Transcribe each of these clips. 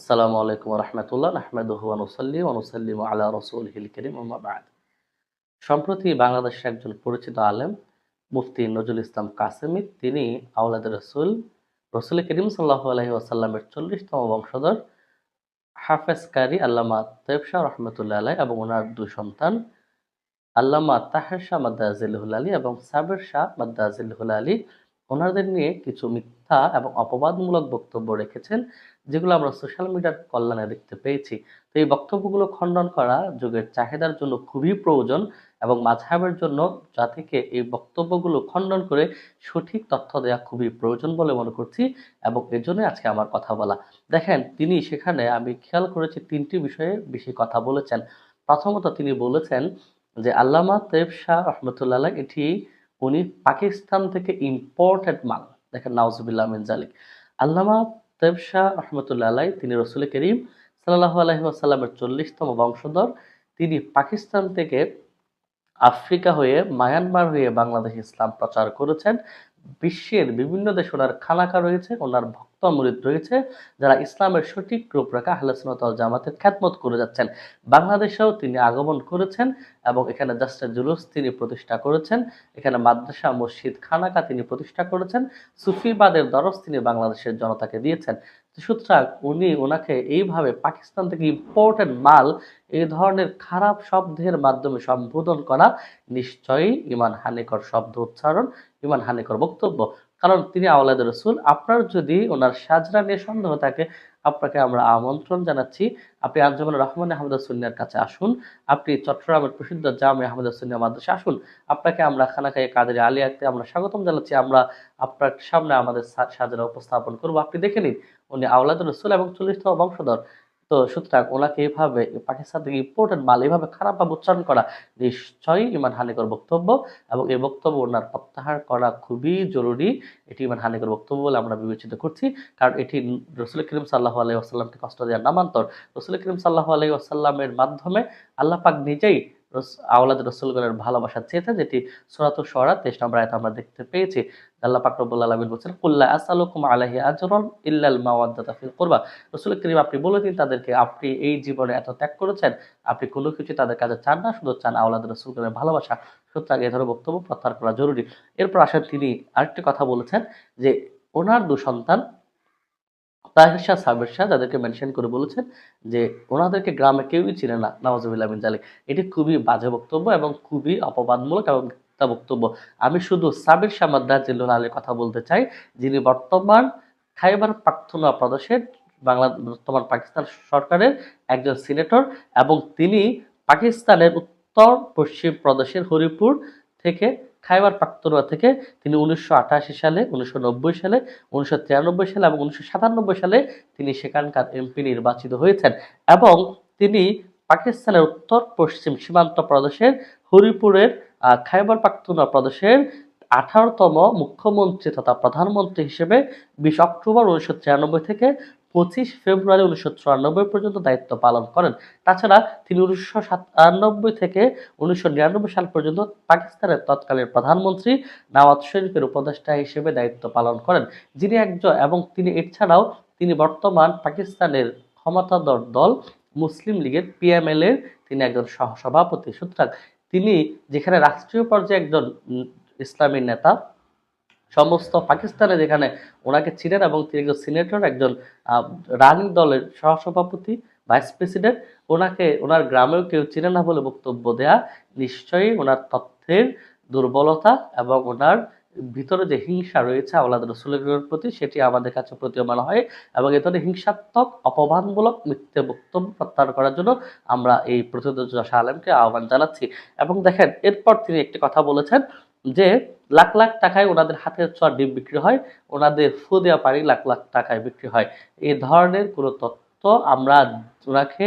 আসসালামু আলাইকুম ওয়া রাহমাতুল্লাহ নাহমাদুহু ওয়া নুসাল্লি ওয়া নুসাল্লিমু আলা রাসূলিহিল কারীম আম্মা বা'দ। সম্প্রতি বাংলাদেশের একজন পরিচিত আলেম মুফতি নজরুল ইসলাম কাসেমী তিনি আওলাদে রাসূল করিম সাল্লাল্লাহু আলাইহি ওয়াসাল্লামের ৪০তম বংশধর হাফেজ কারি আল্লামা তৈয়ব শাহ রাহমাতুল্লাহ আলাইহি এবং ওনার দুই সন্তান আল্লামা তাহের শাহ মাদ্দাজিল্লুহুল আলী এবং সাবের শাহ মাদ্দাজিল্লুহুল আলী ওনাদের নিয়ে কিছু মিথ্যা এবং অপবাদমূলক বক্তব্য রেখেছেন, যেগুলো আমরা সোশ্যাল মিডিয়ার কল্যাণে দেখতে পেয়েছি। তো এই বক্তব্যগুলো খণ্ডন করা যুগের চাহিদার জন্য খুবই প্রয়োজন এবং মাযহাবের জন্য জাতিকে এই বক্তব্যগুলো খণ্ডন করে সঠিক তথ্য দেওয়া খুবই প্রয়োজন বলে মনে করছি এবং এজন্যই আজকে আমার কথা বলা। দেখেন, তিনি সেখানে আমি খেয়াল করেছি ৩টি বিষয়ে বেশি কথা বলেছেন। প্রথমত তিনি বলেছেন যে আল্লামা তৈয়ব শাহ রহমতুল্লাহ আলাইহি এটি উনি পাকিস্তান থেকে ইম্পোর্টেড মাল। দেখেন, নাউজুবিল্লাহ মিন যালিক। আল্লামা তৈয়ব শাহ রহমতুল্লাহ আলাইহি তিনি রাসূল করিম সাল্লাল্লাহু আলাইহি ওয়াসাল্লামের ৪০তম বংশধর। তিনি পাকিস্তান থেকে আফ্রিকা হয়ে মায়ানমার হয়ে বাংলাদেশে ইসলাম প্রচার করেছেন। বিশ্বের বিভিন্ন দেশে ওনার খানাকা রয়েছে, ওনার ভক্ত মুরিদ রয়েছে যারা ইসলামের সঠিক রূপরেখা আহলে সুন্নাত ওয়াল জামাতের খ্যাতমত করে যাচ্ছেন। বাংলাদেশেও তিনি আগমন করেছেন এবং এখানে জাসরে জুলুস তিনি প্রতিষ্ঠা করেছেন। এখানে মাদ্রাসা, মসজিদ, খানাকা তিনি প্রতিষ্ঠা করেছেন। সুফিবাদের দরস তিনি বাংলাদেশের জনতাকে দিয়েছেন। সুতরাং ওনাকে এইভাবে পাকিস্তান থেকে ইম্পোর্টেড মাল এই ধরনের খারাপ শব্দের মাধ্যমে সম্বোধন করা নিশ্চয়ই ঈমান হানিকর শব্দ উচ্চারণ, ঈমান হানিকর বক্তব্য। কারণ তিনি আওলাদে রাসূল। আপনার যদি ওনার সাজরা নিয়ে সন্দেহ থাকে, আপনাকে আমরা আমন্ত্রণ জানাচ্ছি, আপনি আঞ্জুমানুর রহমান আহমদ সুন্নাহর কাছে আসুন। আপনি চট্টগ্রামের প্রসিদ্ধ জামে আহমদ সুন্নাহ মাদ্রাসা আসুন। আপনাকে আমরা খানাকায়ে কাদের আলিয়াতে আমরা স্বাগতম জানাচ্ছি। আমরা আপনার সামনে আমাদের সাজরা উপস্থাপন করব, আপনি দেখে নিন। উনি আওলাদে রাসূল এবং ৪০তম বংশধর। তো সুতরাং ওনাকে এভাবে পাকিস্তান থেকে ইম্পোর্টেড মাল এভাবে খারাপভাবে উচ্চারণ করা নিশ্চয়ই ঈমান হানিকর বক্তব্য এবং এই বক্তব্য ওনার প্রত্যাহার করা খুবই জরুরি। এটি ঈমান হানিকর বক্তব্য বলে আমরা বিবেচিত করছি, কারণ এটি রাসূল করিম সাল্লাল্লাহু আলাইহি ওয়াসাল্লামকে কষ্ট দেওয়ার নামান্তর। রাসূল করিম সাল্লাল্লাহু আলাইহি ওয়াসাল্লামের মাধ্যমে আল্লাহ পাক নিজেই আওলাদ রাসূলগণের ভালোবাসা চেয়েছেন, যেটি সূরাতুশ শুআরা ২৩ নম্বর আয়াতে আমরা দেখতে পেয়েছি। আল্লাহ পাক রব্বুল আলামিন বলেছেন, কুল লা আসআলুকুম আলাইহি আজরান ইল্লাল মাওয়াদ্দাতা ফিল কুরবা। রাসূল করিম আপনি বলে দিন তাদেরকে, আপনি এই জীবনে এত ত্যাগ করেছেন, আপনি কোনো কিছু তাদের কাছে চান না, শুধু চান আওলাদ রাসূলগণের ভালোবাসা। সুতরাং এ ধরনের বক্তব্য প্রত্যাহার করা জরুরি। এরপর আসেন, তিনি আরেকটি কথা বলেছেন যে ওনার দু সন্তান তাহের শাহ, সাবের শাহ, যাদেরকে মেনশন করে বলেছেন যে ওনাদেরকে গ্রামে কেউই চিনে না। নাউজুবিল্লাহ মিন যালিক। এটি খুবই বাজে বক্তব্য এবং খুবই অপবাদমূলক এবং মিথ্যা বক্তব্য। আমি শুধু সাবির শাহ মাদ্দাজিল্লুহুল আলীর কথা বলতে চাই, যিনি বর্তমান খাইবার পাখতুনখোয়া প্রদেশের বর্তমান পাকিস্তান সরকারের একজন সিনেটর এবং তিনি পাকিস্তানের উত্তর পশ্চিম প্রদেশের হরিপুর থেকে, খাইবার পাখতুনখোয়া থেকে তিনি ১৯৮৮ সালে, ১৯৯০ সালে, ১৯৯৩ সালে এবং ১৯৯৭ সালে তিনি সেখানকার এমপি নির্বাচিত হয়েছেন এবং তিনি পাকিস্তানের উত্তর পশ্চিম সীমান্ত প্রদেশের হরিপুরের খাইবার পাখতুনখোয়া প্রদেশের ১৮তম মুখ্যমন্ত্রী তথা প্রধানমন্ত্রী হিসেবে ২০ অক্টোবর ১৯৯৩ থেকে ২৫ ফেব্রুয়ারি ১৯৯৪ পর্যন্ত দায়িত্ব পালন করেন। তাছাড়া তিনি ১৯৯৭ থেকে ১৯৯৯ সাল পর্যন্ত পাকিস্তানের তৎকালীন প্রধানমন্ত্রী নওয়াজ শরীফের উপদেষ্টা হিসেবে দায়িত্ব পালন করেন, যিনি একজন, এবং তিনি এছাড়াও তিনি বর্তমান পাকিস্তানের ক্ষমতাধর দল মুসলিম লীগের পিএমএল এর তিনি একজন সহসভাপতি। সুতরাং তিনি যেখানে রাষ্ট্রীয় পর্যায়ে একজন ইসলামী নেতা, সমস্ত পাকিস্তানে যেখানে ওনাকে ছিলেন এবং তিনি একজন সিনেটর, একজন রানিং দলের সহসভাপতি, ভাইস প্রেসিডেন্ট, ওনাকে ওনার গ্রামেও কেউ চিনে না বলে বক্তব্য দেয়া নিশ্চয়ই ওনার তথ্যের দুর্বলতা এবং ওনার ভিতরে যে হিংসা রয়েছে আওলাদ রাসূলের প্রতি, সেটি আমাদের কাছে প্রতীয়মান হয় এবং এ ধরনের হিংসাত্মক, অপমানমূলক মিথ্যে বক্তব্য প্রত্যাহার করার জন্য আমরা এই প্রথিতযশা আলেমকে আহ্বান জানাচ্ছি। এবং দেখেন, এরপর তিনি একটি কথা বলেছেন যে লাখ লাখ টাকায় ওনাদের হাতের ছোঁয়া ডিম বিক্রি হয়, ওনাদের ফু দেওয়া পানি লাখ লাখ টাকায় বিক্রি হয়। এই ধরনের কোনো তথ্য আমরা ওনাকে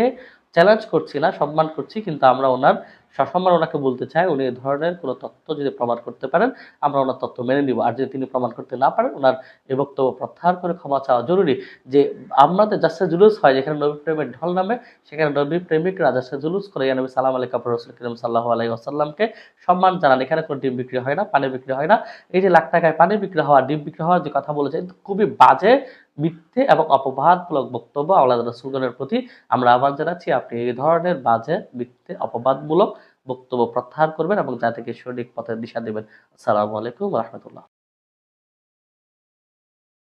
চ্যালেঞ্জ করছি না, সম্মান করছি, কিন্তু আমরা ওনার সসম্মান ওনাকে বলতে চাই, উনি এই ধরনের কোনো তথ্য যদি প্রমাণ করতে পারেন আমরা ওনার তথ্য মেনে নিব। আর যদি তিনি প্রমাণ করতে না পারেন, ওনার এই বক্তব্য প্রত্যাহার করে ক্ষমা চাওয়া জরুরি। যে আমাদের জাসরে জুলুস হয়, যেখানে নবী প্রেমের ঢল নামে, সেখানে নবী প্রেমিকরা জাসরে জুলুস করে ইয়া নবী সালাম আলাইকা রাসূল করিম সাল্লাল্লাহু আলাইহি ওয়াসাল্লামকে সম্মান জানান। এখানে কোনো ডিম বিক্রি হয় না, পানি বিক্রি হয় না। এই যে লাখ টাকায় পানি বিক্রি হওয়া, ডিম বিক্রি হওয়ার যে কথা বলেছে, খুবই বাজে মিথ্যে এবং অপবাদমূলক বক্তব্য আওলাদ রাসূলগণের প্রতি আমরা আহ্বান জানাচ্ছি, আপনি এই ধরনের বাজে, মিথ্যে, অপবাদমূলক বক্তব্য প্রত্যাহার করবেন এবং জাতিকে সঠিক পথের দিশা দেবেন। আসসালামু আলাইকুম ওয়া রাহমাতুল্লাহ।